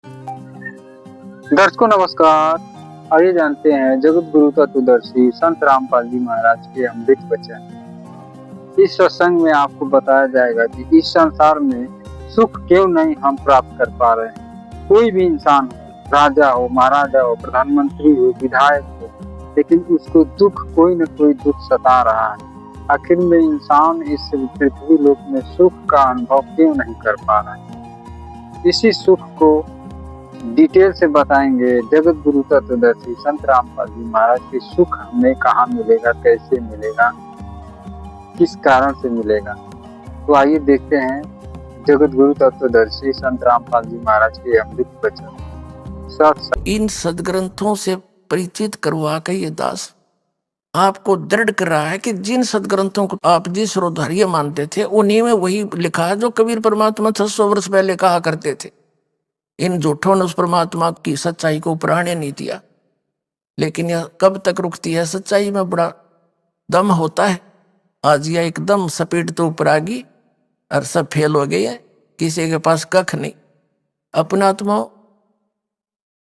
दर्शकों नमस्कार। आइए जानते हैं जगत गुरु तत्वदर्शी संत रामपाल जी महाराज के अमृत वचन। इस सत्संग में आपको बताया जाएगा कि इस संसार में सुख क्यों नहीं हम प्राप्त कर पा रहे हैं। कोई भी इंसान हो, राजा हो, महाराजा हो, प्रधानमंत्री हो, विधायक हो, लेकिन उसको दुख, कोई न कोई दुख सता रहा है। आखिर में इंसान इस पृथ्वी लोक में सुख का अनुभव क्यों नहीं कर पा रहा है। इसी सुख को डिटेल से बताएंगे जगत गुरु तत्वदर्शी संत रामपाल जी महाराज की सुख हमें कहाँ मिलेगा, कैसे मिलेगा, किस कारण से मिलेगा। तो आइए देखते हैं जगत गुरु तत्वदर्शी संत रामपाल जी महाराज के अमृत वचन। इन सदग्रंथों से परिचित करवा के ये दास आपको दृढ़ कर रहा है कि जिन सदग्रंथों को आप जिस श्रोधार्य मानते थे उन्हीं में वही लिखा है जो कबीर परमात्मा 600 वर्ष पहले कहा करते थे। इन झूठों ने उस परमात्मा की सच्चाई को प्राण्य नहीं दिया, लेकिन यह कब तक रुकती है। सच्चाई में बड़ा दम होता है। आज यह एकदम सपेट तो ऊपर आ गई और सब फेल हो गए हैं, किसी के पास कख नहीं। अपना आत्मा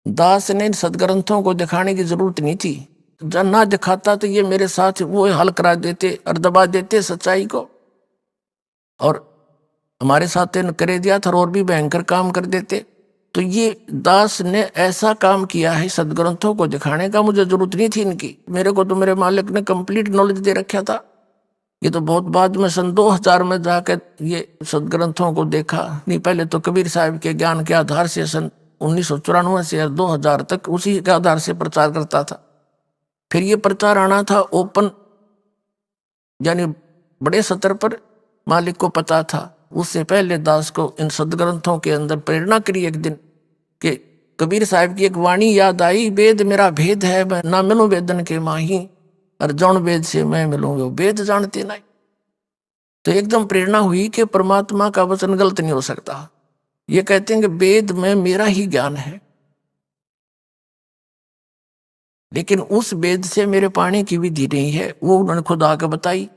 दास ने इन सदग्रंथों को दिखाने की जरूरत नहीं थी। जब ना दिखाता तो ये मेरे साथ वो हल करा देते और दबा देते सच्चाई को, और हमारे साथ करे दिया था और भी भयंकर काम कर देते। तो ये दास ने ऐसा काम किया है सदग्रंथों को दिखाने का। मुझे जरूरत नहीं थी इनकी, मेरे को तो मेरे मालिक ने कंप्लीट नॉलेज दे रखा था। ये तो बहुत बाद में सन 2000 में जाकर ये सदग्रंथों को देखा। नहीं, पहले तो कबीर साहब के ज्ञान के आधार से सन 1994 से 2000 तक उसी के आधार से प्रचार करता था। फिर ये प्रचार आना था ओपन, यानी बड़े स्तर पर, मालिक को पता था। उससे पहले दास को इन सदग्रंथों के अंदर प्रेरणा करी एक दिन कि कबीर साहब की एक वाणी याद आई, वेद मेरा भेद है, मैं ना मिलूं वेदन के माही, और जौन वेद से मैं मिलूं वो वेद जानते नहीं। तो एकदम प्रेरणा हुई कि परमात्मा का वचन गलत नहीं हो सकता। ये कहते हैं कि वेद में मेरा ही ज्ञान है, लेकिन उस वेद से मेरे पाने की विधि नहीं है, वो उन्होंने खुद आकर बताई।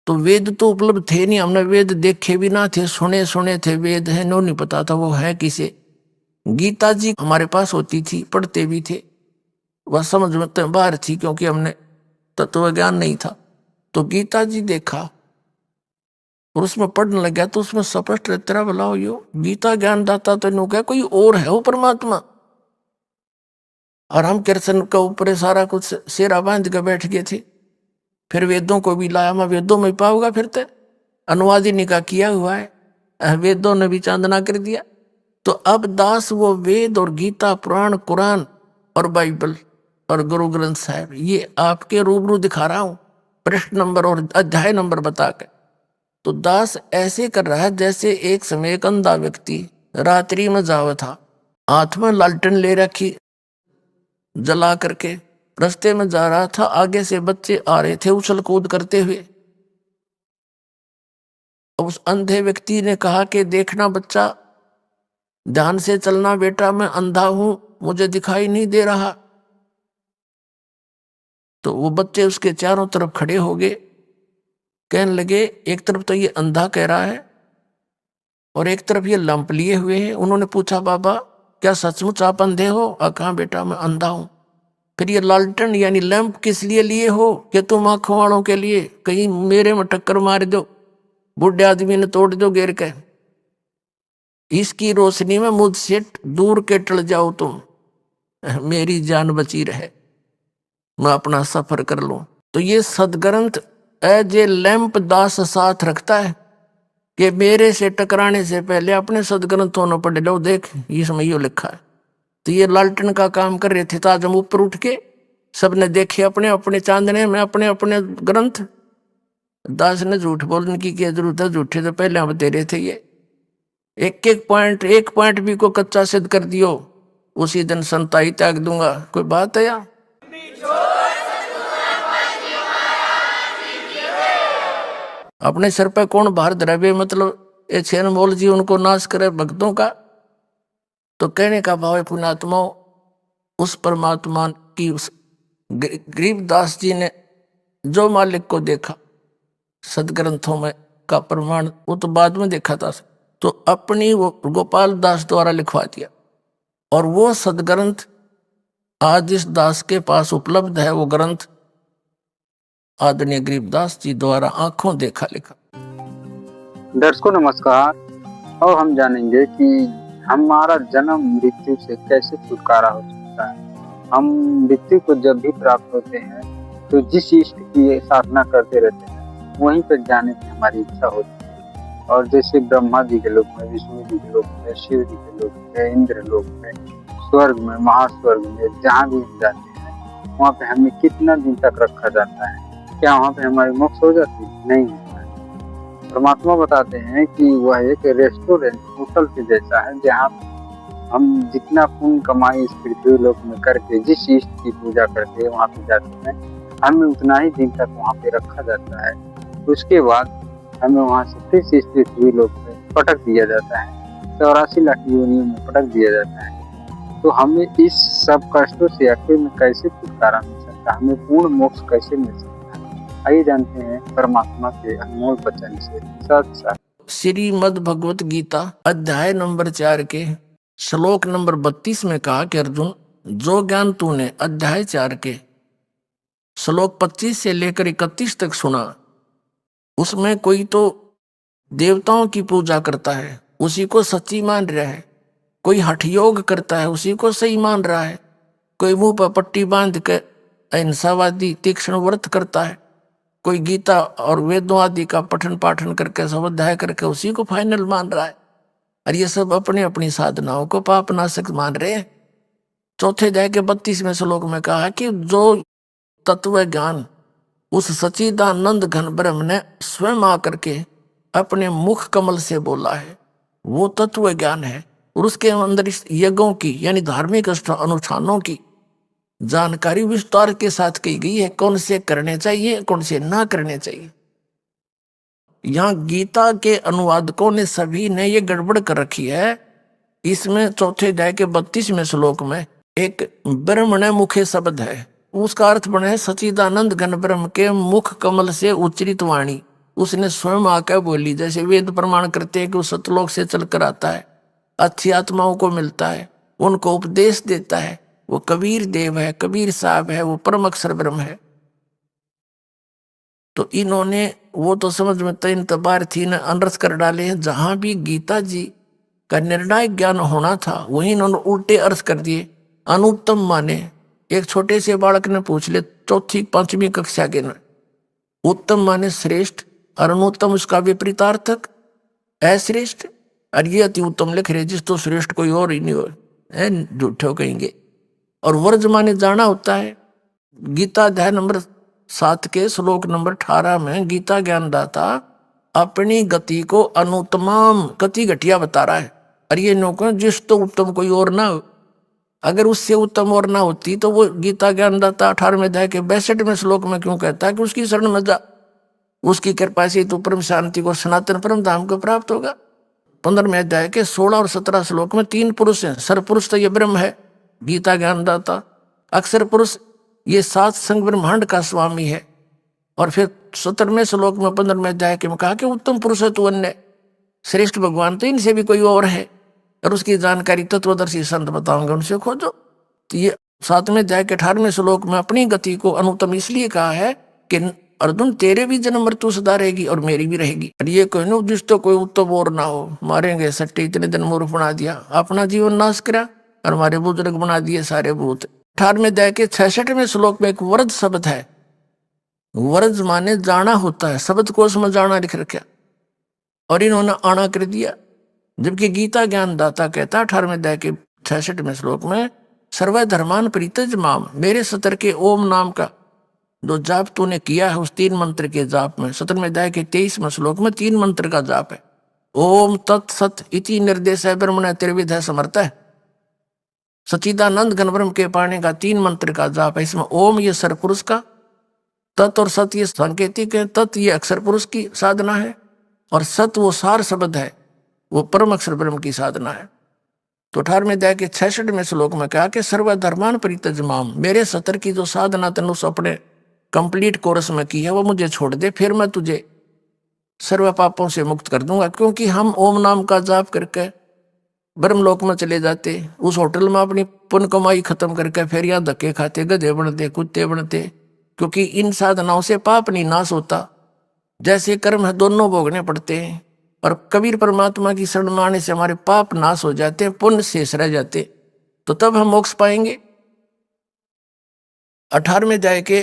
तो वेद तो उपलब्ध थे नहीं, हमने वेद देखे भी ना थे, सुने सुने थे वेद है, नो नहीं पता था वो है किसे। गीता जी हमारे पास होती थी, पढ़ते भी थे, वह समझ में तो बाहर थी क्योंकि हमने तत्व ज्ञान नहीं था। तो गीता जी देखा और उसमें पढ़ने लग गया तो उसमें स्पष्ट तेरा भला हो, यो गीता ज्ञान दाता तो नो क्या कोई और है वो परमात्मा। और हम कृष्ण का ऊपर सारा कुछ सेरा बांध के बैठ गए थे। फिर वेदों को भी लाया, मैं वेदों में पाऊंगा, फिर तो अनुवादिनी का किया हुआ है, वेदों ने भी चांदना कर दिया। तो अब दास वो वेद और गीता, पुराण, कुरान और बाइबल और गुरु ग्रंथ साहिब ये आपके रूबरू दिखा रहा हूं, पृष्ठ नंबर और अध्याय नंबर बताकर। तो दास ऐसे कर रहा है जैसे एक समय एक अंधा व्यक्ति रात्रि में जावा था, हाथ में लालटेन ले रखी, जला करके रास्ते में जा रहा था। आगे से बच्चे आ रहे थे उछल कूद करते हुए। उस अंधे व्यक्ति ने कहा कि देखना बच्चा, ध्यान से चलना बेटा, मैं अंधा हूं, मुझे दिखाई नहीं दे रहा। तो वो बच्चे उसके चारों तरफ खड़े हो गए, कहने लगे एक तरफ तो ये अंधा कह रहा है और एक तरफ ये लंप लिए हुए हैं। उन्होंने पूछा बाबा क्या सचमुच आप अंधे हो? कहा बेटा मैं अंधा हूं। फिर ये लालटेन यानी लैंप किस लिए लिए हो? कि तुम आंखों वालों के लिए, कहीं मेरे में टक्कर मार दो, बूढ़े आदमी ने तोड़ दो गिर के, इसकी रोशनी में मुझसे दूर के टल जाओ तुम, मेरी जान बची रहे, मैं अपना सफर कर लूं। तो ये सदग्रंथ एज ए लैंप दास साथ रखता है कि मेरे से टकराने से पहले अपने सदग्रंथों ने पढ़ लो, देख इसमें यो लिखा है। तो ये लालटेन का काम कर रहे थे। ताज हम ऊपर उठ के सबने देखे अपने अपने चांदने में अपने अपने ग्रंथ। दास ने झूठ बोलने की क्या जरूरत है, झूठे तो पहले हम दे रहे थे। ये एक पॉइंट भी को कच्चा सिद्ध कर दियो, उसी दिन संताई त्याग दूंगा। कोई बात है यार? अपने सिर पे कौन भार द्रव्य, मतलब ये छेन मोल जी उनको नाश करे भक्तों का। तो कहने का भाव है पुण्यात्मा, उस परमात्मा की उस गरीबदास जी ने जो मालिक को देखा सदग्रंथों में का प्रमाण, वो तो बाद में देखा था, तो अपनी वो गोपाल दास द्वारा लिखवा दिया। और वो सदग्रंथ आज इस दास के पास उपलब्ध है। वो ग्रंथ आदरणीय गरीबदास जी द्वारा आंखों देखा लिखा। दर्शकों नमस्कार। और हम जानेंगे कि हमारा जन्म मृत्यु से कैसे छुटकारा हो सकता है। हम मृत्यु को जब भी प्राप्त होते हैं तो जिस इष्ट की साधना करते रहते हैं वहीं पर जाने की हमारी इच्छा होती है। और जैसे ब्रह्मा जी के लोक में, विष्णु जी के लोक में, शिव जी के लोक में, इंद्र लोक में, स्वर्ग में, महास्वर्ग में, जहाँ भी हम जाते हैं वहाँ पे हमें कितना दिन तक रखा जाता है? क्या वहाँ पे हमारी मोक्ष हो जाती है? नहीं होता है। परमात्मा बताते हैं कि वह एक रेस्टोरेंट, होटल के जैसा है जहाँ हम जितना पुण्य कमाई इस पृथ्वी लोक में करके जिस इष्ट की पूजा करके वहाँ पे जाते हैं हमें उतना ही दिन तक वहाँ पे रखा जाता है। उसके बाद हमें वहाँ से फिर से इस पृथ्वी लोक में पटक दिया जाता है, 84 लाख योनियों में पटक दिया जाता है। तो हमें इस सब कष्टों से आखिर में कैसे छुटकारा मिल सकता है? हमें पूर्ण मोक्ष कैसे मिल सकता है? आइए जानते हैं परमात्मा के अनमोल वचन से साथ साथ। श्रीमद् भगवत गीता अध्याय नंबर 4 के श्लोक नंबर 32 में कहा कि अर्जुन, जो ज्ञान तूने अध्याय 4 के श्लोक 25 से लेकर 31 तक सुना, उसमें कोई तो देवताओं की पूजा करता है, उसी को सच्ची मान रहा है। कोई हठ योग करता है, उसी को सही मान रहा है। कोई मुंह पर पट्टी बांध के अहिंसावादी तीक्ष्ण व्रत करता है। कोई गीता और वेदों आदि का पठन पाठन करके स्वाध्याय करके उसी को फाइनल मान रहा है। और ये सब अपनी अपनी साधनाओं को पाप नाशक मान रहे हैं। चौथे अध्याय के 32वें श्लोक में कहा कि जो तत्व ज्ञान उस सच्चिदानंद घन ब्रह्म ने स्वयं आकर के अपने मुख कमल से बोला है, वो तत्व ज्ञान है। और उसके अंदर इस यज्ञों की यानी धार्मिक अनुष्ठानों की जानकारी विस्तार के साथ की गई है, कौन से करने चाहिए, कौन से ना करने चाहिए। यहाँ गीता के अनुवादकों ने सभी ने ये गड़बड़ कर रखी है। इसमें चौथे अध्याय के 32वें श्लोक में एक ब्रह्मण मुखे शब्द है, उसका अर्थ बने सच्चिदानंद घन ब्रह्म के मुख कमल से उच्चरित वाणी उसने स्वयं आकर बोली। जैसे वेद प्रमाण करते हैं कि वो सतलोक से चलकर आता है, अच्छी आत्माओं को मिलता है, उनको उपदेश देता है। वो कबीर देव है, कबीर साहब है, वो परम अक्षर ब्रह्म है। तो इन्होंने वो तो समझ में तीन तबार थी न अनर्थ कर डाले हैं। जहां भी गीता जी का निर्णायक ज्ञान होना था वहीं इन्होंने उल्टे अर्थ कर दिए। अनुत्तम माने, एक छोटे से बालक ने पूछ ले, चौथी पांचवी कक्षा के ने, उत्तम माने श्रेष्ठ और अनुत्तम उसका विपरीतार्थक अश्रेष्ठ। और ये अति उत्तम लिख रहे, जिस तो श्रेष्ठ कोई और ही नहीं हो, झूठे कहेंगे। और वर्ज माने जाना होता है। गीता अध्याय नंबर 7 के श्लोक नंबर 18 में गीता ज्ञानदाता अपनी गति को अनुत्तम गति घटिया बता रहा है। और ये नौकर जिस तो उत्तम कोई और ना हो, अगर उससे उत्तम और ना होती तो वो गीता ज्ञानदाता 18वें अध्याय के 62वें श्लोक में क्यों कहता है कि उसकी शरण में जा, उसकी कृपा से तो परम शांति को सनातन परम धाम को प्राप्त होगा। 15वें अध्याय के 16 और 17 श्लोक में 3 पुरुष हैं। सरपुरुष तो ये ब्रह्म है, गीता ज्ञानदाता। अक्षर पुरुष ये 7 संग ब्रह्मांड का स्वामी है। और फिर 17वें श्लोक में 15वें अध्याय के में कहा कि उत्तम पुरुष है तू अन्य, श्रेष्ठ भगवान तो इनसे भी कोई और है, और उसकी जानकारी तत्वदर्शी संत बताऊंगे, उनसे खोजो। तो ये 7वें अध्याय के 18वें श्लोक में अपनी गति को अनुत्तम इसलिए कहा है कि अर्जुन तेरे भी जन्म मृत्यु सदा रहेगी और मेरी भी रहेगी। और ये कोई न जिस तो कोई उत्तम और ना हो, मारेंगे सट्टे इतने दिन मूर्ख बना दिया, अपना जीवन नाश करा और हमारे बुजुर्ग बना दिए सारे भूत। 18वें अध्याय के 66वें श्लोक में एक वरद शब्द है। वरद माने जाना होता है, शब्द कोश में जाना लिख रखा, और इन्होंने आना कर दिया। जबकि गीता ज्ञानदाता कहता 18वें अध्याय के 66वें श्लोक में सर्वधर्मान परित्यज माम, मेरे सतर के ओम नाम का जो जाप तूने किया है उस 3 मंत्र के जाप में 17वें अध्याय के 23वें श्लोक में 3 मंत्र का जाप है। ओम तत्सत इति निर्देश है ब्रह्मण त्रिविध है समर्थ है। सच्चिदानंद घन ब्रह्म के पाने का 3 मंत्र का जाप है। इसमें ओम ये सरपुरुष का, तत् और सत ये सांकेतिक है, तत् ये अक्षर पुरुष की साधना है, और सत वो सार शब्द है, वो परम अक्षर ब्रह्म की साधना है। तो 18वें अध्याय के 66वें श्लोक में कहा कि सर्वधर्मान परित्यज माम, मेरे सतर की जो साधना तनु अपने कंप्लीट कोर्स में की है वो मुझे छोड़ दे, फिर मैं तुझे सर्व पापों से मुक्त कर दूंगा। क्योंकि हम ओम नाम का जाप करके ब्रह्मलोक में चले जाते, उस होटल में अपनी पुण्य कमाई खत्म करके फिर यहाँ धक्के खाते, गधे बनते, कुत्ते बनते। क्योंकि इन साधनाओं से पाप नहीं नाश होता, जैसे कर्म है दोनों भोगने पड़ते हैं। और कबीर परमात्मा की शरण में आने से हमारे पाप नाश हो जाते हैं, पुण्य शेष रह जाते, तो तब हम मोक्ष पाएंगे। 18वें अध्याय के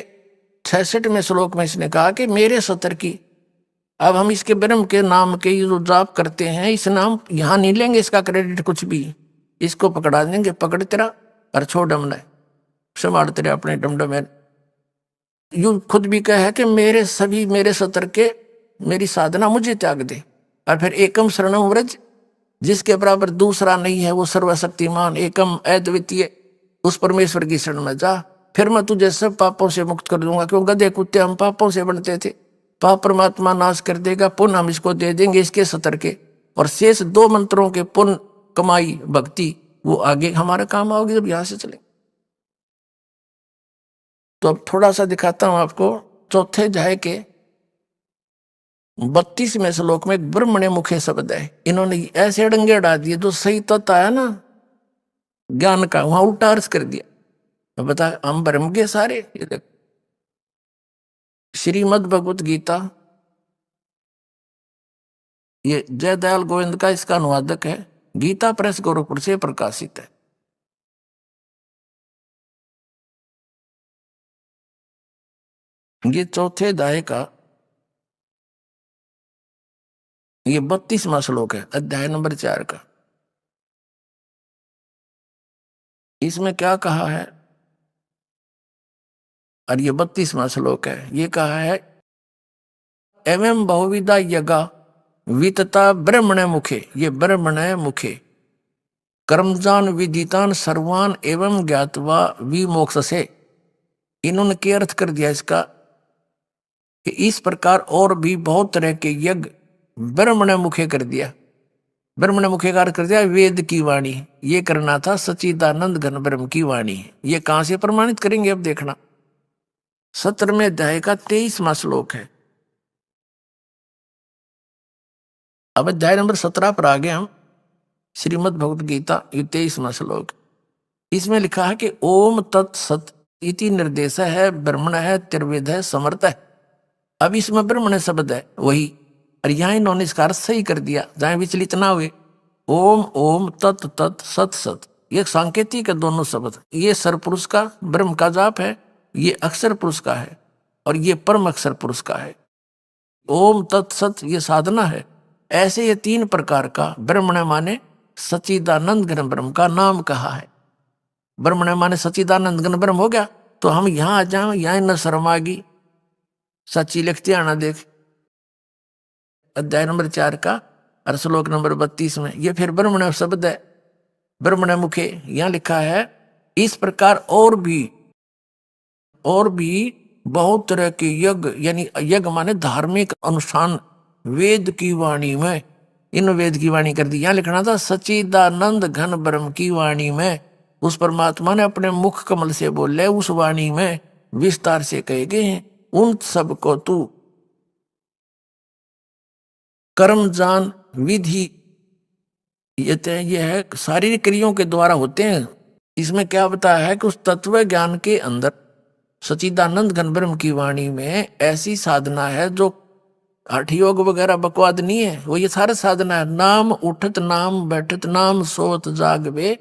66वें श्लोक में इसने कहा कि मेरे सतर की, अब हम इसके ब्रह्म के नाम के जो जाप करते हैं, इस नाम यहां नहीं लेंगे इसका क्रेडिट कुछ भी, इसको पकड़ा देंगे, पकड़ तेरा और छोड़ डमना, संभाल तेरे अपने डमडम में। यू खुद भी कहा है कि मेरे सभी मेरे सतर के मेरी साधना मुझे त्याग दे। और फिर एकम शरणम व्रज, जिसके बराबर दूसरा नहीं है, वो सर्वशक्तिमान एकम अद्वितीय, उस परमेश्वर की शरण में जा, फिर मैं तुझे सब पापों से मुक्त कर दूंगा। क्यों गधे कुत्ते हम पापों से बनते थे, पाप परमात्मा नाश कर देगा, पुण्य हम इसको दे देंगे इसके सतर के, और शेष 2 मंत्रों के पुण्य कमाई भक्ति वो आगे हमारे काम आओगे जब यहां से चले। तो अब थोड़ा सा दिखाता हूं आपको। चौथे अध्याय के 32वें श्लोक में एक ब्रह्मण्य मुखे शब्द है, इन्होंने ऐसे अड़ंगे अड़ा दिए, जो सही तत्व आया ना ज्ञान का, वहां उल्टा अर्थ कर दिया। तो बता हम ब्रह्म के सारे, ये देख श्रीमद् भगवत गीता, ये जयदयाल गोविंद का इसका अनुवादक है, गीता प्रेस गोरखपुर से प्रकाशित है। ये चौथे अध्याय का ये 32वां श्लोक है, अध्याय नंबर 4 का। इसमें क्या कहा है, और ये 32वां श्लोक है, ये कहा है एवं बहुविधा यज्ञा वितता ब्रह्मण मुखे, ये ब्रह्मण मुखे कर्मजान विदितान सर्वान एवं ज्ञातवा विमोक्ष से। इन्होंने क्या अर्थ कर दिया इसका कि इस प्रकार और भी बहुत तरह के यज्ञ ब्रह्मण मुखे कर दिया। ब्रह्मण मुखे का अर्थ कर दिया वेद की वाणी, ये करना था सच्चिदानंद घन ब्रह्म की वाणी। ये कहां से प्रमाणित करेंगे अब देखना, 17वें अध्याय का 23वां श्लोक है। अब अध्याय नंबर 17 पर आ गए हम, श्रीमद् भगवत गीता, ये 23वां श्लोक। इसमें लिखा है कि ओम तत्सत इति निर्देश है, ब्रह्मण है, त्रिवेद है, समर्थ है। अब इसमें ब्रह्मण शब्द है वही, और यहां इन्होंने इसका अर्थ सही कर दिया, जहां विचलित ना हुए। ओम ओम तत् तत् सत सत, ये सांकेतिक है दोनों शब्द। ये सरपुरुष का ब्रह्म का जाप है, ये अक्षर पुरुष का है, और ये परम अक्षर पुरुष का है। ओम तत्सत ये साधना है। ऐसे ये 3 प्रकार का ब्रह्मण माने सच्चिदानंद घन ब्रह्म का नाम कहा है। ब्रह्मण माने सच्चिदानंद घन ब्रह्म हो गया, तो हम यहां आ जाए, यहां न शर्म आ गई, सच्ची लिखते आना देख, अध्याय नंबर 4 का और श्लोक नंबर 32 में ये फिर ब्रह्मण शब्द है, ब्रह्मण मुखे। यहां लिखा है इस प्रकार और भी बहुत तरह के यज्ञ, यानी यज्ञ माने धार्मिक अनुष्ठान वेद की वाणी में, इन वेद की वाणी कर दी। यहां लिखना था सच्चिदानंद घन ब्रह्म की वाणी में, उस परमात्मा ने अपने मुख कमल से बोले, उस वाणी में विस्तार से कहे गए हैं। उन सब को तू कर्म जान विधि, ये है शारीरिक क्रियाओं के द्वारा होते हैं। इसमें क्या बताया है कि उस तत्व ज्ञान के अंदर सच्चिदानंद घन ब्रह्म की वाणी में ऐसी साधना है जो हठ योग वगैरह बकवाद नहीं है, वो ये सारा साधना है। नाम उठत नाम बैठत नाम सोत जागवे,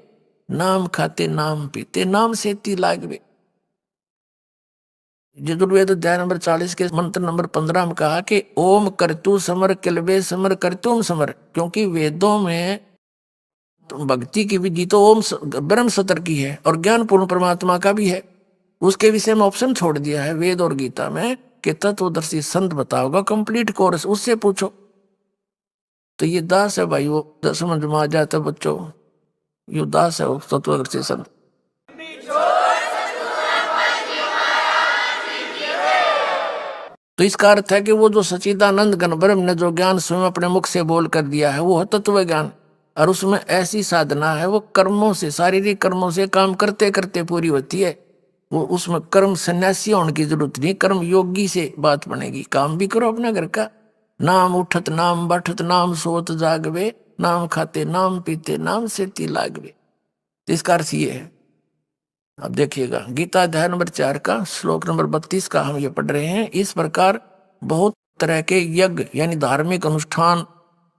नाम खाते नाम पीते नाम सेती लागवे। यजुर्वेद अध्याय नंबर 40 के मंत्र नंबर 15 में कहा कि ओम करतु समर किलवे समर करतुम समर, क्योंकि वेदों में भक्ति की विधि तो ओम ब्रह्म सतर की है और ज्ञान पूर्ण परमात्मा का भी है। उसके विषय में ऑप्शन छोड़ दिया है वेद और गीता में कि तत्वदर्शी संत बताओगा कंप्लीट कोर्स, उससे पूछो। तो ये दास है भाई, वो समझ में आ जाता बच्चों, ये दास है वो तत्वदर्शी संत। तो इसका अर्थ है कि वो जो सच्चिदानंद घन ब्रह्म ने जो ज्ञान स्वयं अपने मुख से बोल कर दिया है वो है तत्व ज्ञान। और उसमें ऐसी साधना है वो कर्मों से, शारीरिक कर्मों से काम करते करते पूरी होती है। वो उसमें कर्म सन्यासी होने की जरूरत नहीं, कर्म योगी से बात बनेगी। काम भी करो अपना घर का, नाम उठत नाम बैठत नाम सोत जागवे, नाम खाते नाम पीते नाम सेती लागवे। इसका अर्थ ये है। अब देखिएगा गीता अध्याय नंबर 4 का श्लोक नंबर 32 का हम ये पढ़ रहे हैं। इस प्रकार बहुत तरह के यज्ञ यानी धार्मिक अनुष्ठान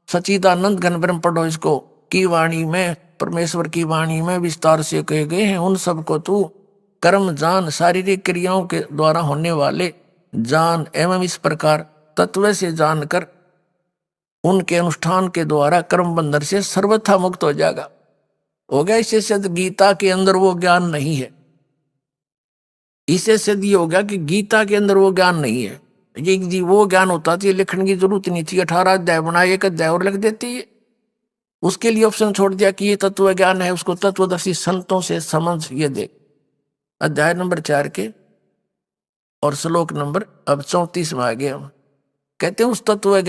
सच्चिदानंद घन ब्रह्म पढ़ो इसको की वाणी में, परमेश्वर की वाणी में विस्तार से कहे गए हैं। उन सबको तू कर्म जान, शारीरिक क्रियाओं के द्वारा होने वाले जान एवं इस प्रकार तत्व से जानकर उनके अनुष्ठान के द्वारा कर्म बंधन से सर्वथा मुक्त हो जाएगा। हो गया। इससे सिद्ध गीता के अंदर वो ज्ञान नहीं है। इससे सिद्ध ये हो गया कि गीता के अंदर वो ज्ञान नहीं है। ये जी वो ज्ञान होता तो ये लिखने की जरूरत नहीं थी। 18 अध्याय बनाए, एक अध्याय और लिख देती है। उसके लिए ऑप्शन छोड़ दिया कि ये तत्व ज्ञान है, उसको तत्वदर्शी संतों से समझ ये दे। अध्याय नंबर 4 के और श्लोक नंबर अब 34 में आ गए हम। कहते हैं उस तत्व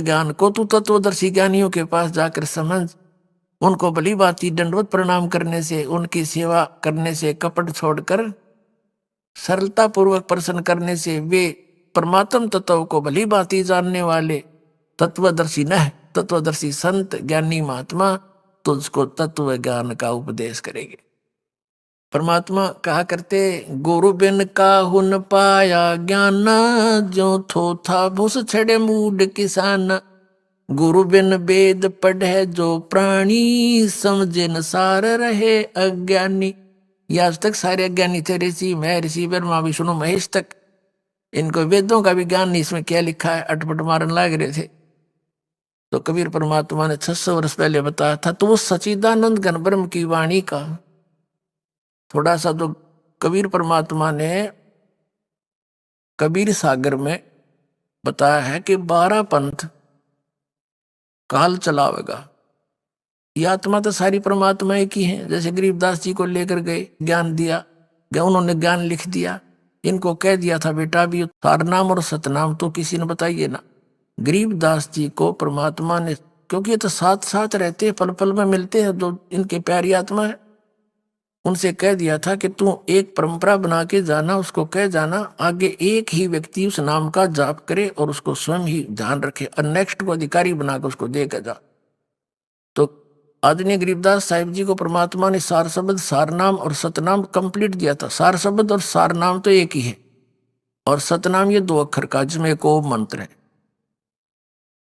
ज्ञान को तू तत्वदर्शी ज्ञानियों के पास जाकर समझ। उनको भली भांति दंडवत प्रणाम करने से, उनकी सेवा करने से, कपट छोड़कर सरलता पूर्वक प्रसन्न करने से वे परमात्म तत्व को भली भांति जानने वाले तत्वदर्शी संत ज्ञानी महात्मा तुझको तत्व ज्ञान का उपदेश करेंगे। परमात्मा कहा करते गुरु बिन काहुन पाया ज्ञान, जो थो था भूस छड़े मूड किसान। गुरु बिन वेद पढ़े जो प्राणी, समझे न सार रहे अज्ञानी। ये आज तक सारे अज्ञानी थे, ऋषि महर्षि ब्रह्मा विष्णु महेश तक। इनको वेदों का भी ज्ञान नहीं, इसमें क्या लिखा है अटपट मारन लाग रहे थे। तो कबीर परमात्मा ने 600 वर्ष पहले बताया था। तो वो सच्चिदानंद घन ब्रह्म की वाणी का थोड़ा सा तो कबीर परमात्मा ने कबीर सागर में बताया है कि 12 पंथ काल चलावेगा। ये आत्मा तो सारी परमात्मा एक ही है। जैसे गरीबदास जी को लेकर गए, ज्ञान दिया, उन्होंने ज्ञान लिख दिया। इनको कह दिया था बेटा भी सारनाम और सतनाम तो किसी ने बताइए ना। गरीबदास जी को परमात्मा ने, क्योंकि ये तो साथ साथ रहते हैं, पल पल में मिलते हैं, जो इनके प्यारी आत्मा है, उनसे कह दिया था कि तू एक परंपरा बना के जाना, उसको कह जाना आगे एक ही व्यक्ति उस नाम का जाप करे और उसको स्वयं ही ध्यान रखे और नेक्स्ट को अधिकारी बना के उसको दे के जा। तो आदरणीय गरीबदास साहिब जी को परमात्मा ने सार शब्द, सारनाम और सतनाम कंप्लीट दिया था। सार शब्द और सारनाम तो एक ही है और सतनाम ये 2 अक्षर का, जिसमें एक ओम मंत्र है।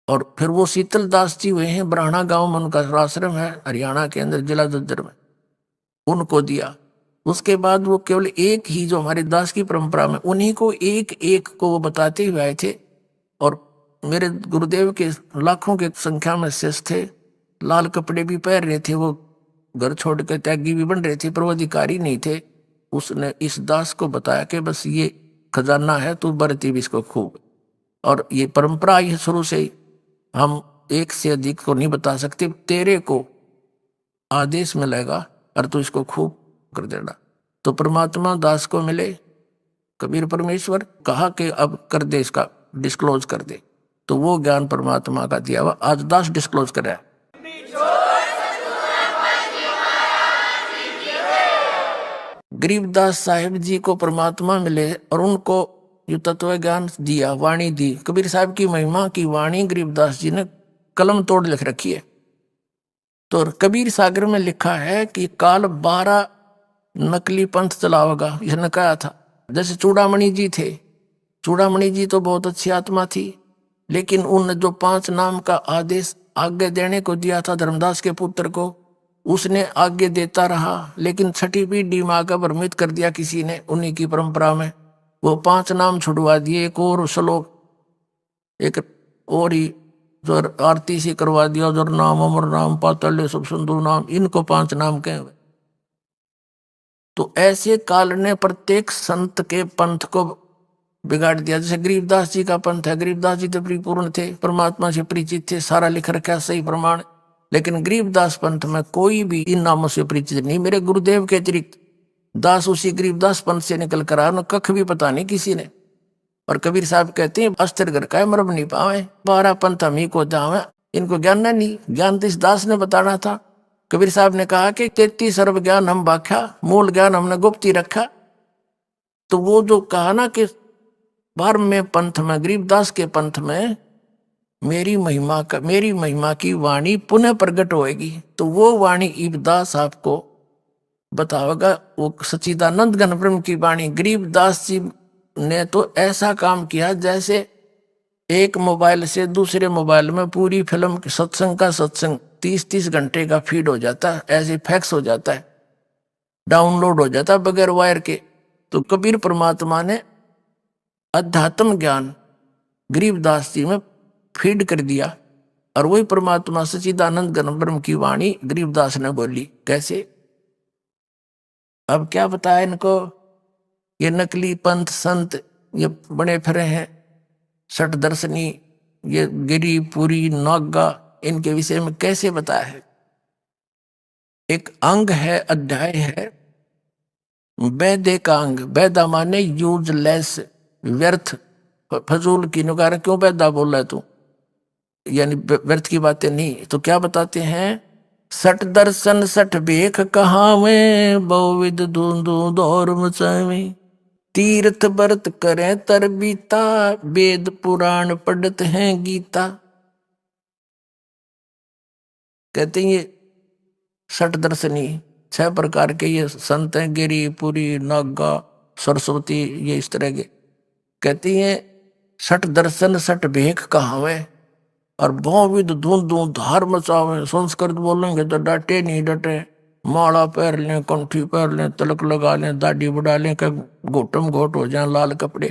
और फिर वो शीतल दास जी हुए हैं, ब्राह्मणा गांव में उनका आश्रम है, हरियाणा के अंदर जिला झज्जर में, उनको दिया। उसके बाद वो केवल एक ही, जो हमारे दास की परंपरा में, उन्हीं को एक एक को वो बताते हुए आए थे। और मेरे गुरुदेव के लाखों के संख्या में शिष्य थे, लाल कपड़े भी पहन रहे थे, वो घर छोड़ के त्यागी भी बन रहे थे, पर वो अधिकारी नहीं थे। उसने इस दास को बताया कि बस ये खजाना है, तू बरती भी इसको खूब। और ये परंपरा आई है शुरू से ही, हम एक से अधिक को नहीं बता सकते, तेरे को आदेश मिलेगा और तू इसको खूब कर देना। तो परमात्मा दास को मिले, कबीर परमेश्वर कहा कि अब कर दे, इसका डिस्क्लोज कर दे। तो वो ज्ञान परमात्मा का दिया हुआ आज दास डिस्क्लोज कर रहा है। गरीबदास साहिब जी को परमात्मा मिले और उनको जो तत्व ज्ञान दिया, वाणी दी। कबीर साहब की महिमा की वाणी गरीबदास जी ने कलम तोड़ लिख रखी है। तो कबीर सागर में लिखा है कि काल 12 नकली पंथ चलावेगा, इसने कहा था। जैसे चूड़ामणि जी थे, चूड़ामणि जी तो बहुत अच्छी आत्मा थी, लेकिन उन जो 5 नाम का आदेश आगे देने को दिया था धर्मदास के पुत्र को, उसने आगे देता रहा, लेकिन छठी पीढ़ी में आगे भ्रमित कर दिया किसी ने, उन्हीं की परंपरा में वो 5 नाम छुड़वा दिए। एक और श्लोक, एक और ही जो आरती से करवा दिया, जो नाम अमर नाम पातल्य सब सिंधु नाम, इनको 5 नाम कहे। तो ऐसे काल ने प्रत्येक संत के पंथ को बिगाड़ दिया। जैसे गरीबदास जी का पंथ है, गरीबदास जी तो परिपूर्ण थे, परमात्मा से परिचित थे, सारा लिख रखा सही प्रमाण, लेकिन गरीबदास पंथ में कोई भी इन नामों से परिचित नहीं। मेरे गुरुदेव के अतिरिक्त दास उसी गरीबदास पंथ से निकल कर आया, कख भी पता नहीं किसी ने। और कबीर साहब कहते हैं अस्त्र घर का मरब नहीं पावे, 12 पंथ हम ही को जावे। इनको ज्ञान नहीं, ज्ञान तो इस दास ने बताना था। कबीर साहब ने कहा कि 33 अरब ज्ञान हम बाख्या, मूल ज्ञान हमने गुप्त ही रखा। तो वो जो कहा ना कि 12वें पंथ में, गरीबदास के पंथ में मेरी महिमा की वाणी पुनः प्रकट होएगी। तो वो वाणी ईबदास आपको बताओगा। वो सच्चिदानंद घन ब्रह्म की वाणी गरीबदास जी ने तो ऐसा काम किया जैसे एक मोबाइल से दूसरे मोबाइल में पूरी फिल्म सत्संग का सत्संग 30-30 घंटे का फीड हो जाता है, ऐसे फैक्स हो जाता है, डाउनलोड हो जाता है बगैर वायर के। तो कबीर परमात्मा ने अध्यात्म ज्ञान गरीबदास जी में फीड कर दिया, और वही परमात्मा सच्चिदानंद घन ब्रह्म की वाणी गरीबदास ने बोली। कैसे? अब क्या बताया इनको? ये नकली पंथ संत ये बने फिरे हैं, सठ दर्शनी, ये गिरी पुरी नागा, इनके विषय में कैसे बताया है? एक अंग है, अध्याय है वैदे का अंग। वैदा माने यूजलेस, व्यर्थ, फजूल की नुकार। क्यों वैदा बोल रहा है तू? यानी व्यर्थ की बातें नहीं। तो क्या बताते हैं? सठ दर्शन सठ बेख कहावे, बहुविध धूंधू दौर मचावे, तीर्थ व्रत करें तर बीता, वेद पुराण पढ़त हैं गीता। कहते हैं ये सठ दर्शनी 6 प्रकार के ये संत हैं, गिरी पुरी नागा सरस्वती, ये इस तरह के। कहती हैं सठ दर्शन सठ भेख कहावे, और बहुविध धूंधू धार मचावे। संस्कृत बोलेंगे तो डटे नहीं डटे, माला पहन लें, कंठी पहन लें, तिलक लगा लें, दाढ़ी बढ़ा लें, क्या घोटम घोट हो जाए लाल कपड़े।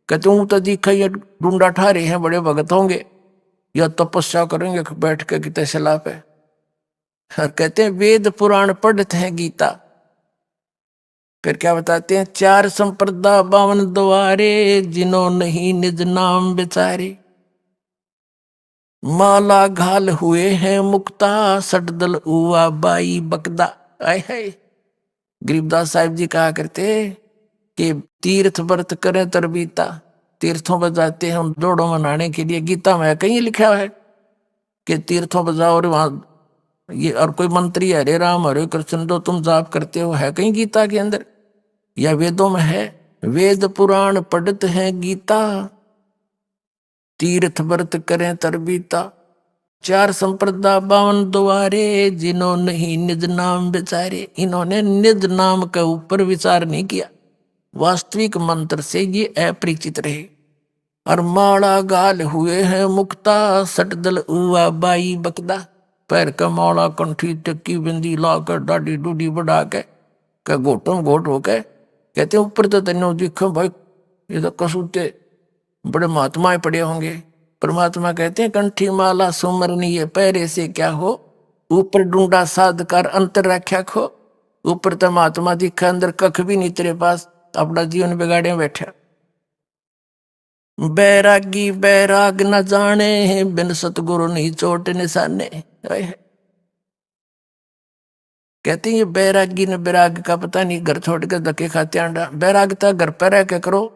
कहते हूँ तो दिखा ये डूंडा ठारे हैं, बड़े भगत होंगे या तपस्या करेंगे बैठ के कितने सलाह पे। और कहते हैं वेद पुराण पढ़ते हैं गीता। फिर क्या बताते हैं? 4 संप्रदा 52 द्वारे, जिन्हों नहीं निज नाम बेचारे, माला घाल हुए हैं मुक्ता, सटदल उआ बाई बकदा। आय हाय, गरीबदास साहिब जी कहा करते कि तीर्थ व्रत करें तरबीता, तीर्थों पर जाते हैं उन जोड़ों मनाने के लिए। गीता में कहीं लिखा है कि तीर्थों पर जाओ, और वहां ये और कोई मंत्री हरे राम हरे कृष्ण तो तुम जाप करते हो, है कहीं गीता के अंदर? या वेदों में है? वेद पुराण पढ़त हैं गीता, तीर्थ व्रत करें तरबीता, 4 संप्रदा 52 द्वारे, जिन्हों नहीं निज नाम विचारे। इन्होंने निज नाम के ऊपर विचार नहीं किया, वास्तविक मंत्र से ये अपरिचित रहे। और माला गाल हुए हैं मुक्ता, सटदल उआ बाई बकदा, पैर का माला कंठी टक्की बिंदी लाकर दाढ़ी डूडी बढ़ा के घोटम घोट हो के कहते ऊपर तो तेनो दिखो भाई ये तो कसूते बड़े महात्माएं पड़े होंगे। परमात्मा कहते हैं कंठी माला सुमरनी ये पैरे से क्या हो, ऊपर डूंडा साध कर अंतर रख्या खो। ऊपर तो महात्मा दिखा, अंदर कख भी नहीं तेरे पास, अपना जीवन बिगाड़े बैठा। बैरागी बैराग न जाने, बिन सतगुरु नहीं चोट निशाने। कहते हैं ये बैरागी ने बैराग का पता नहीं, घर छोड़ के धक्के खाते आंडा। बैरागता घर पर रह के करो,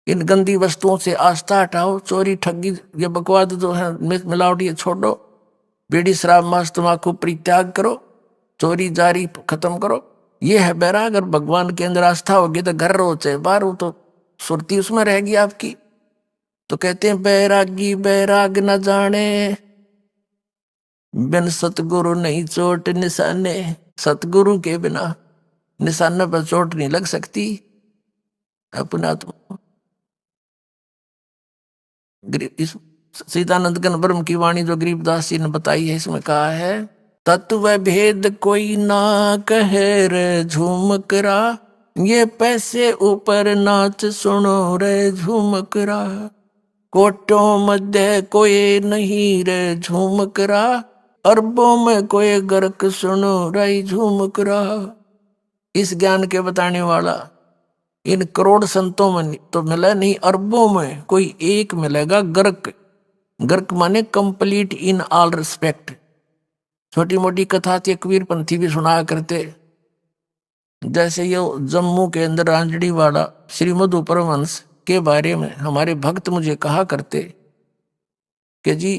इन गंदी वस्तुओं से आस्था हटाओ, चोरी ठगी ये बकवाद जो है मिलावट ये छोड़ो, बीड़ी शराब मांस तम्बाकू परित्याग करो, चोरी जारी खत्म करो। ये है बैराग। और भगवान के अंदर आस्था होगी तो घर रहो चाहे बाहर हो, तो सुरती उसमें रहेगी आपकी। तो कहते हैं बैरागी बैराग न जाने, बिन सतगुरु नहीं चोट निशाने। सतगुरु के बिना निशाने पर चोट नहीं लग सकती। अपना तो इस सीतानंद घन ब्रह्म की वाणी जो गरीबदास जी ने बताई है, इसमें कहा है तत्व भेद कोई ना कहे रे झूमकरा, ये पैसे ऊपर नाच सुनो रे झूमकरा, कोटों मध्य कोई नहीं रे झूमकरा, अरबों में कोई गर्क सुनो रे झूमकरा। इस ज्ञान के बताने वाला इन करोड़ संतों में तो मिला नहीं, अरबों में कोई एक मिलेगा गर्क। गर्क माने कंप्लीट इन ऑल रिस्पेक्ट। छोटी मोटी कथा थी, कबीर पंथी भी सुनाया करते। जैसे ये जम्मू के अंदर रांजड़ी वाला श्री मधु परमहंस के बारे में हमारे भक्त मुझे कहा करते कि जी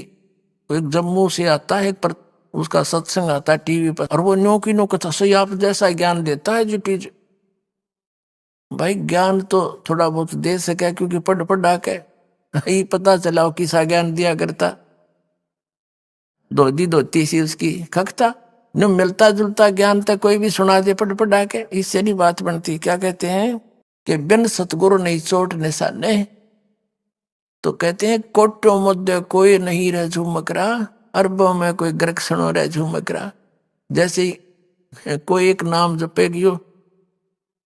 एक जम्मू से आता है, पर उसका सत्संग आता है टीवी पर, और वो नो की नो कथा सही आप जैसा ज्ञान देता है जी टीज। भाई ज्ञान तो थोड़ा बहुत दे सके, क्योंकि पढ़ पढ़ा के ही पता चला वो किसा ज्ञान दिया करता, धोती धोती सी उसकी खकता न, मिलता जुलता ज्ञान तक कोई भी सुना दे पढ़ पढ़ा के, इससे नहीं बात बनती। क्या कहते हैं कि बिन सतगुरु नहीं चोट निशाने, तो कहते हैं कोटो मध्य कोई नहीं रह झूमक रहा, अरबों में कोई ग्रक्षणों रह झूमक रहा। जैसे कोई एक नाम जपेगियो,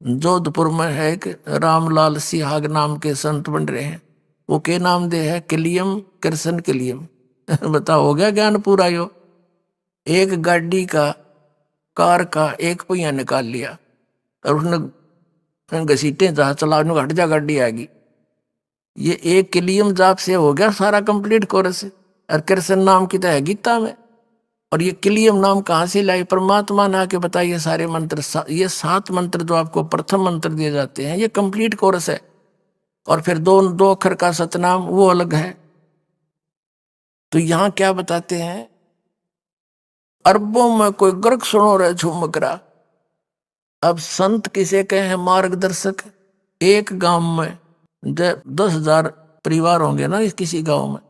जोधपुर में है एक रामलाल सिहाग नाम के संत बन रहे हैं, वो के नाम दे है किलियम कृष्ण किलियम। बता, हो गया ज्ञान पूरा यो। एक गाड़ी का कार का एक पहिया निकाल लिया और उसने घसीटे जहां चला, हट जा गाड़ी आ गई। ये एक किलियम जाप से हो गया सारा कंप्लीट कोर्स। और कृष्ण नाम की तो है गीता में, और ये किलियम नाम कहाँ से लाई? परमात्मा ने आके बताइए सारे मंत्र, ये 7 मंत्र जो आपको प्रथम मंत्र दिए जाते हैं, ये कंप्लीट कोर्स है। और फिर दो अक्षर का सतनाम वो अलग है। तो यहां क्या बताते हैं, अरबों में कोई गर्ग सुनो रहे झुमकरा। अब संत किसे कहे हैं? मार्गदर्शक। एक गांव में 10,000 परिवार होंगे ना किसी गांव में,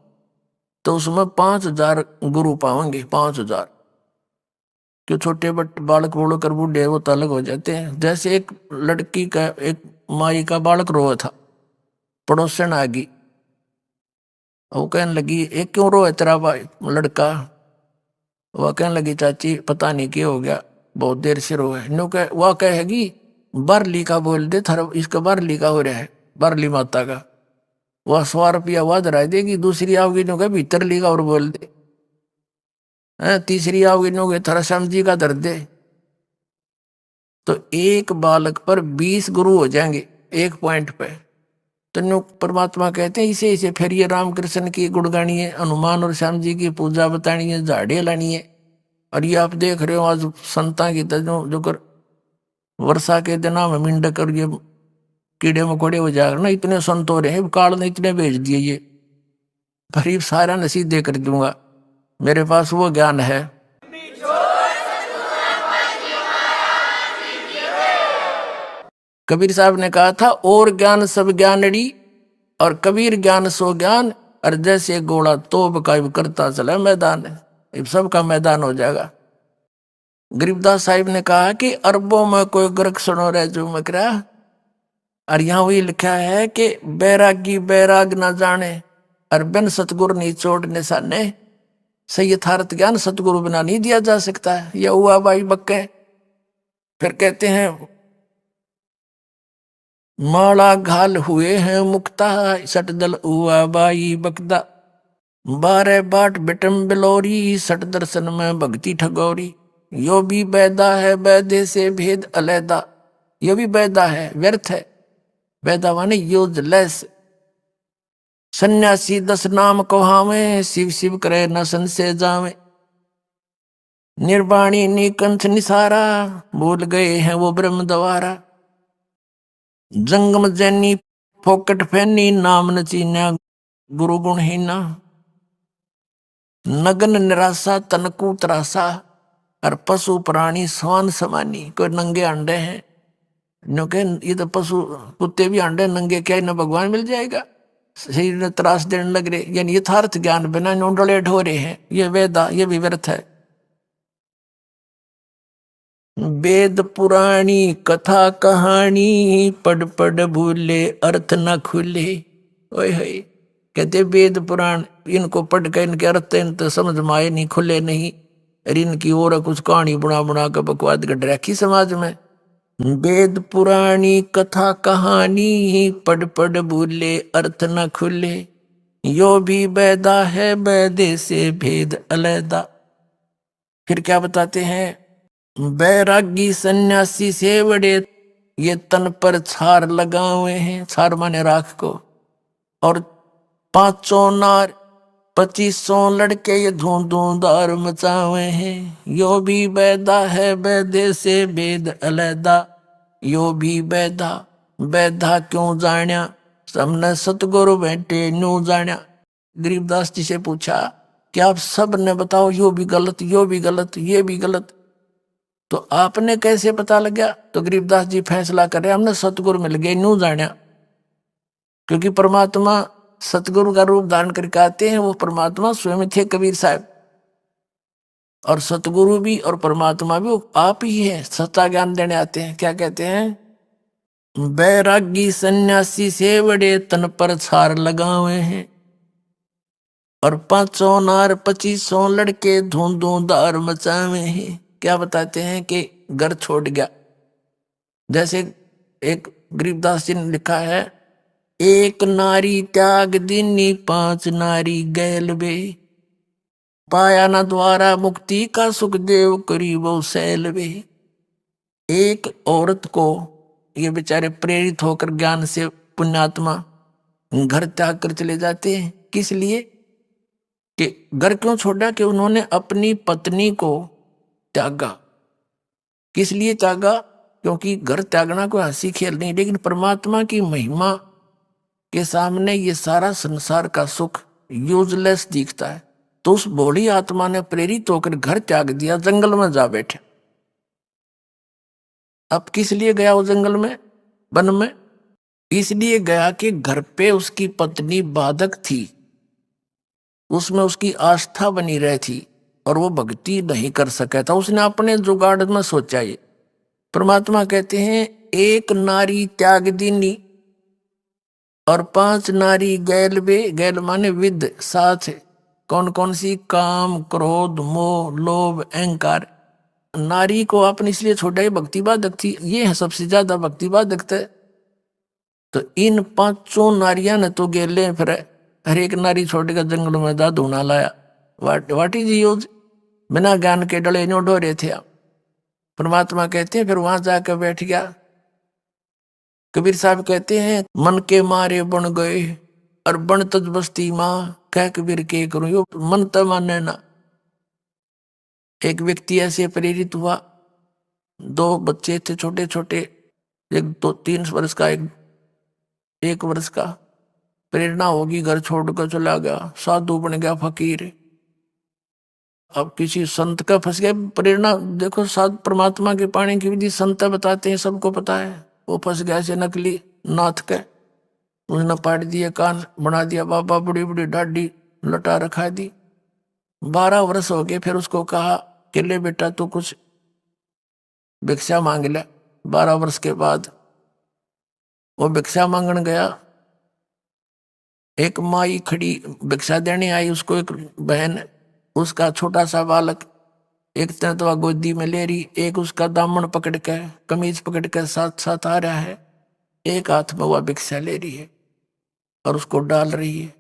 तो उसमें 5,000 गुरु पाएंगे। 5,000 जो छोटे बालक बोलो कर बूढ़े वो तो अलग हो जाते हैं। जैसे एक लड़की का, एक माई का बालक रोया था, पड़ोसन आ गई, वो कहने लगी एक क्यों रोए तेरा लड़का? वह कहने लगी चाची पता नहीं क्या हो गया, बहुत देर से रोए। नो कह वह कहेगी बारली का बोल दे, थारा इसका बारली का हो रहा है, बारली माता का। वह 100 रुपया वह धरा देगी। दूसरी आओगी नो कह भीतर ली का और बोल दे। तीसरी आओगी नो कह थारा श्याम जी का धर दे। तो एक बालक पर 20 गुरु हो जाएंगे एक पॉइंट पे। तो परमात्मा कहते हैं इसे इसे फिर ये रामकृष्ण की गुणगानी है, हनुमान और श्याम जी की पूजा बतानी है, झाड़ियाँ लानी है। और ये आप देख रहे हो आज संता की जो कर वर्षा के दिनों में मिंडक और ये कीड़े मकोड़े हो जाएगा ना, इतने संत हो रहे हैं, काल ने इतने भेज दिए, ये गरीब सारा नसीब दे कर दूंगा, मेरे पास वो ज्ञान है। कबीर साहब ने कहा था और ज्ञान सब ज्ञानड़ी, और कबीर ज्ञान सो ज्ञान, और जैसे घोड़ा तोप का करता चला मैदान, है सबका मैदान हो जाएगा। गरीबदास साहिब ने कहा कि अरबों में कोई गर्क सुनो रहे जो मकरा। और यहाँ वही लिखा है कि बैरागी बैराग ना जाने, और बिन सतगुरु नहीं चोट निशाने। सही यथार्थ ज्ञान सतगुरु बिना नहीं दिया जा सकता है। यह हुआ भाई बक्के। फिर कहते हैं माला घाल हुए हैं मुक्ता, सटदल हुआ बाई बकदा, 12 बाट बिटम बिलोरी, सट दर्शन में भक्ति ठगोरी। यो भी बैदा है बैदे से भेद अलैदा, यो भी बैदा है व्यर्थ है, बैदा माने यूजलेस। सन्यासी 10 नाम कहावे, शिव शिव करे न सन से जावे। निर्वाणी निकंठ निसारा, भूल गए हैं वो ब्रह्म द्वारा। जंगम जैनी फोकट फैनी, नाम न चीन्या गुरु गुणहीना। नगन निराशा तनकू त्रासा, और पशु प्राणी स्वान समानी। कोई नंगे अंडे हैं, नो के ये तो पशु कुत्ते भी अंडे नंगे, क्या न भगवान मिल जाएगा? शरीर ने त्रास देने लग रहे, यानी यथार्थ ज्ञान बिना नोडले ढोरे हैं, ये वेदा ये भी व्यर्थ है। वेद पुराणी कथा कहानी, पढ़ पढ़ भूले अर्थ न खुले। ओए होए, कहते वेद पुराण इनको पढ़ कर इनके अर्थ तो समझ में आए नहीं, खुले नहीं। और इनकी और कुछ कहानी बुना बुना कर बकवाद कर रखी समाज में। वेद पुराणी कथा कहानी, पढ़ पढ़ भूले अर्थ न खुले। यो भी बैदा है बैदे से भेद अलैदा। फिर क्या बताते हैं, बैरागी सन्यासी से बड़े, ये तन पर छार लगाए हैं, छार माने राख को। और 500 नार 2500 लड़के ये धूंधार मचावे हैं। यो भी बैदा है बैदे से भेद अलैदा, यो भी बैदा। बैदा क्यों जाण्या, सबने सतगुरु बैठे न्यू जाण्या। गरीबदास जी से पूछा कि आप सब ने बताओ यो भी गलत यो भी गलत ये भी गलत। तो आपने कैसे पता लग गया? तो गरीबदास जी फैसला करे हमने सतगुरु मिल गए न्यू जाना, क्योंकि परमात्मा सतगुरु का रूप धारण करके आते हैं, वो परमात्मा स्वयं थे कबीर साहब। और सतगुरु भी और परमात्मा भी वो आप ही है, सच्चा ज्ञान देने आते हैं। क्या कहते हैं? बैरागी सन्यासी से बड़े तन पर छार लगावे हैं, और 500 नार 2500 लड़के धूं धूं दार मचावे हैं। क्या बताते हैं कि घर छोड़ गया। जैसे एक गरीबदास जी ने लिखा है, एक नारी त्याग दीनी 5 नारी गैल बे, पाया न द्वारा मुक्ति का सुखदेव करीबो सैल बे। एक औरत को ये बेचारे प्रेरित होकर ज्ञान से पुण्यात्मा घर त्याग कर चले जाते हैं। किस लिए? कि घर क्यों छोड़ा? कि उन्होंने अपनी पत्नी को त्यागा। किस लिए त्यागा? क्योंकि घर त्यागना कोई हंसी खेल नहीं, लेकिन परमात्मा की महिमा के सामने ये सारा संसार का सुख यूजलेस दिखता है। तो उस भोली आत्मा ने प्रेरित होकर घर त्याग दिया, जंगल में जा बैठे। अब किस लिए गया वो जंगल में, वन में? इसलिए गया कि घर पे उसकी पत्नी बाधक थी, उसमें उसकी आस्था बनी रही थी और वो भक्ति नहीं कर सका था। उसने अपने जुगाड़ में सोचा। ये परमात्मा कहते हैं, एक नारी त्याग दीनी और 5 नारी गैल बे। गैल माने विद, साथ। कौन कौन सी? काम, क्रोध, मोह, लोभ, अहंकार। नारी को आपने इसलिए छोड़ा, ये भक्ति बाधक थी, ये है सबसे ज्यादा भक्ति बाधक थे। तो इन 5 नारियां ने तो गेले फिर हर एक नारी छोड़कर जंगल में जा धूना लाया। What is use? बिना ज्ञान के डले नो डोरे थे। परमात्मा कहते हैं फिर वहां जाकर बैठ गया। कबीर साहब कहते हैं, मन के मारे बन गए और बन तज बस्ती माँ, कह कबीर के करूं यो मन त माने ना। एक व्यक्ति ऐसे प्रेरित हुआ, 2 बच्चे थे छोटे छोटे, एक 2-3 वर्ष का, एक 1 वर्ष का। प्रेरणा होगी, घर छोड़कर चला गया, साधु बन गया, फकीर। अब किसी संत का फंस गया। प्रेरणा देखो, साध परमात्मा के पाने की विधि संत बताते हैं, सबको पता है। वो फंस गया ऐसे नकली नाथ के, उसने पाट दिए कान, बना दिया बाबा, बड़ी बड़ी ढाडी लटा रखा दी। 12 वर्ष हो गए, फिर उसको कहा कि ले बेटा तू कुछ भिक्षा मांग ले। 12 वर्ष के बाद वो भिक्षा मांगने गया। एक माई खड़ी भिक्षा देने आई, उसको एक बहन, उसका छोटा सा बालक एक तनतवा गोदी में ले रही, एक उसका दामन पकड़ के, कमीज पकड़ के साथ साथ आ रहा है, एक हाथ में वह भिक्षा ले रही है और उसको डाल रही है।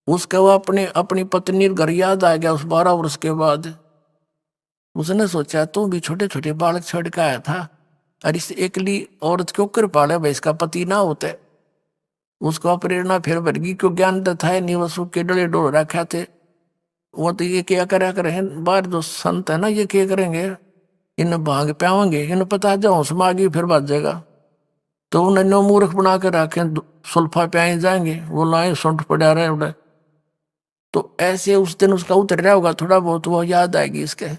उसका वो अपनी पत्नी घर याद आ गया उस 12 वर्ष के बाद। उसने सोचा तू भी छोटे छोटे बालक छोड़ के आया था, और इस एकली औरत क्यों कर पाले भाई, इसका पति ना होते। उसको प्रेरणा फिर वर्गी क्यों ज्ञान तो था नहीं, वसु के डले डोल रखा थे। वो तो ये क्या करा करें, बाहर जो संत है ना, ये क्या करेंगे, इन भाग पावेंगे, इन पता जाओ समागी फिर बाज जाएगा। तो उन्हें नो मूर्ख बना कर रखे, सुल्फा प्याए जाएंगे, वो लाए सुंठ पड़ा रहे उड़े। तो ऐसे उस दिन उसका उतर रहा होगा थोड़ा बहुत, वो याद आएगी इसके।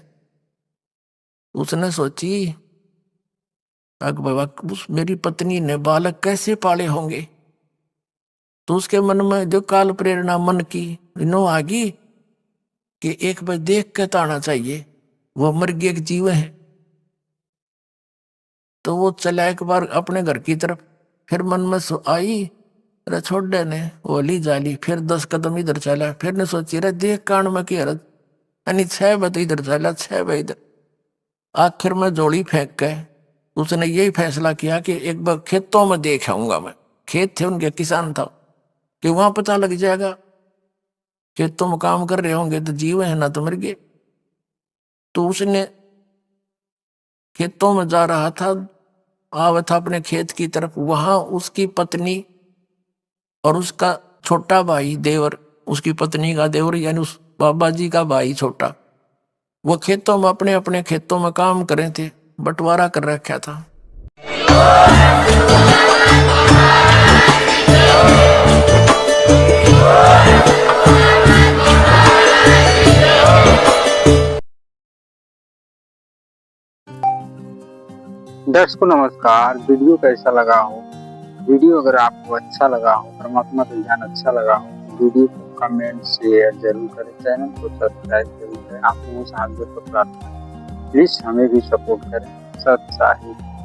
उसने सोची अग बाबा मेरी पत्नी ने बालक कैसे पाले होंगे। तो उसके मन में जो काल प्रेरणा मन की नो आगी कि एक बार देख के तो आना चाहिए, वो मर गया एक जीव है। तो वो चला एक बार अपने घर की तरफ, फिर मन में आई, अरे छोड़े ने वो ली जाली, फिर 10 कदम इधर चला, फिर ने सोची रे देख कान में की हरत, यानी 6 बजे इधर चला, 6 बजे इधर। आखिर में जोड़ी फेंक के उसने यही फैसला किया कि एक बार खेतों में देख आऊंगा मैं। खेत थे उनके, किसान था, कि वहां पता लग जाएगा, खेतों में काम कर रहे होंगे तो जीव है ना तो मर गए। तो उसने खेतों में जा रहा था, आवा था अपने खेत की तरफ। वहां उसकी पत्नी और उसका छोटा भाई देवर, उसकी पत्नी का देवर यानी उस बाबा जी का भाई छोटा, वो खेतों में अपने अपने खेतों में काम कर रहे थे, बंटवारा कर रखा था। दर्शकों नमस्कार। वीडियो कैसा लगा हो, वीडियो अगर आपको अच्छा लगा हो, परमात्मा का ज्ञान अच्छा लगा हो, तो वीडियो को कमेंट शेयर जरूर करें, चैनल को सब्सक्राइब जरूर करें। आप लोगों से हाथ जोड़ कर प्रार्थना है, प्लीज हमें भी सपोर्ट करें। सत साहिब।